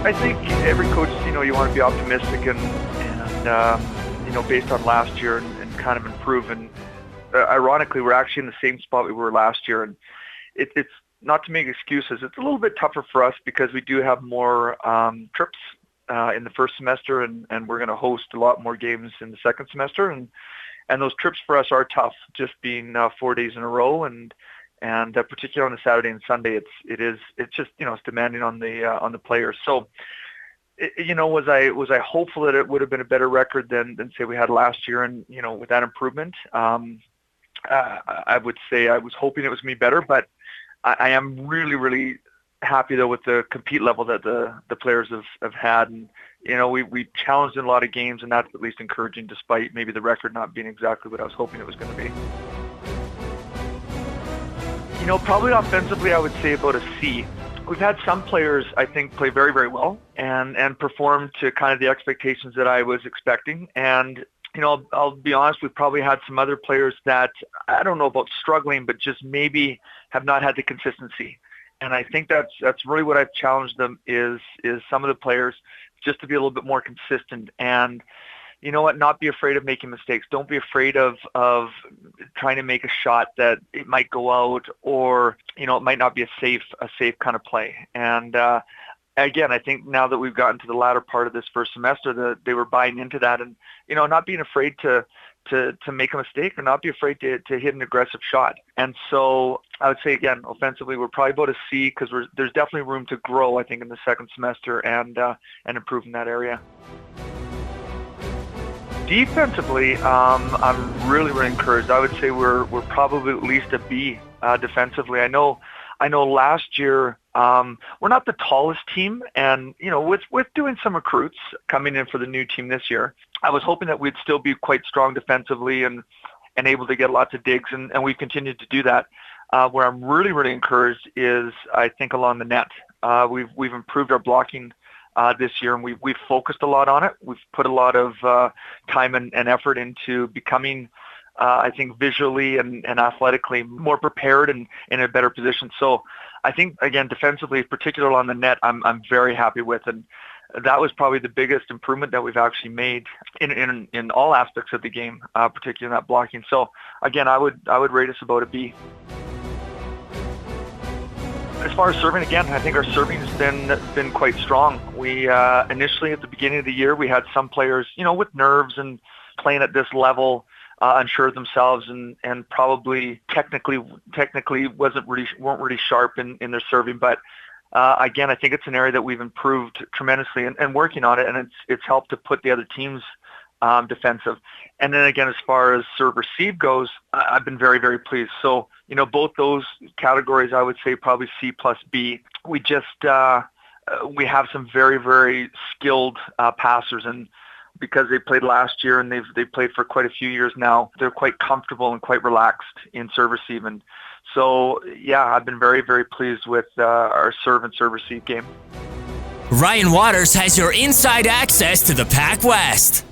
I think every coach, you want to be optimistic and based on last year and kind of improve. And ironically, we're actually in the same spot we were last year. And it's not to make excuses. It's a little bit tougher for us because we do have more trips in the first semester, and we're going to host a lot more games in the second semester. And those trips for us are tough, just being 4 days in a row, and particularly on the Saturday and Sunday, it's just it's demanding on the players. So, was I hopeful that it would have been a better record than say we had last year, and with that improvement, I would say I was hoping it was going to be better, but I am really, really happy though with the compete level that the players have had, and we challenged in a lot of games, and that's at least encouraging despite maybe the record not being exactly what I was hoping it was going to be. Probably offensively I would say about a C. We've had some players I think play very, very well and perform to kind of the expectations that I was expecting, and I'll be honest, we've probably had some other players that I don't know about struggling, but just maybe have not had the consistency. And I think that's really what I've challenged them is some of the players just to be a little bit more consistent, and not be afraid of making mistakes. Don't be afraid of trying to make a shot that it might go out, or it might not be a safe kind of play. And again, I think now that we've gotten to the latter part of this first semester, that they were buying into that, and not being afraid to make a mistake, or not be afraid to hit an aggressive shot. And so I would say, again, offensively, we're probably about a C, because there's definitely room to grow, I think, in the second semester and improve in that area. Defensively, I'm really, really encouraged. I would say we're probably at least a B defensively. I know last year we're not the tallest team, and with doing some recruits coming in for the new team this year, I was hoping that we'd still be quite strong defensively and able to get lots of digs, and we've continued to do that. Where I'm really, really encouraged is I think along the net. We've improved our blocking this year, and we've focused a lot on it. We've put a lot of time and effort into becoming I think visually and athletically more prepared and in a better position. So I think, again, defensively, particularly on the net, I'm very happy with, and that was probably the biggest improvement that we've actually made in all aspects of the game, particularly in that blocking. So again, I would rate us about a B. As far as serving, again, I think our serving has been quite strong. We initially at the beginning of the year, we had some players, with nerves and playing at this level, unsure of themselves, and probably technically weren't really sharp in their serving. But again, I think it's an area that we've improved tremendously and working on it, and it's helped to put the other teams defensive. And then again, as far as serve receive goes, I've been very, very pleased. So both those categories, I would say probably C plus B. We just we have some very, very skilled passers, and because they played last year and they've played for quite a few years now, they're quite comfortable and quite relaxed in serve receive. And so, yeah, I've been very, very pleased with our serve and serve receive game. Ryan Waters has your inside access to the PACWEST.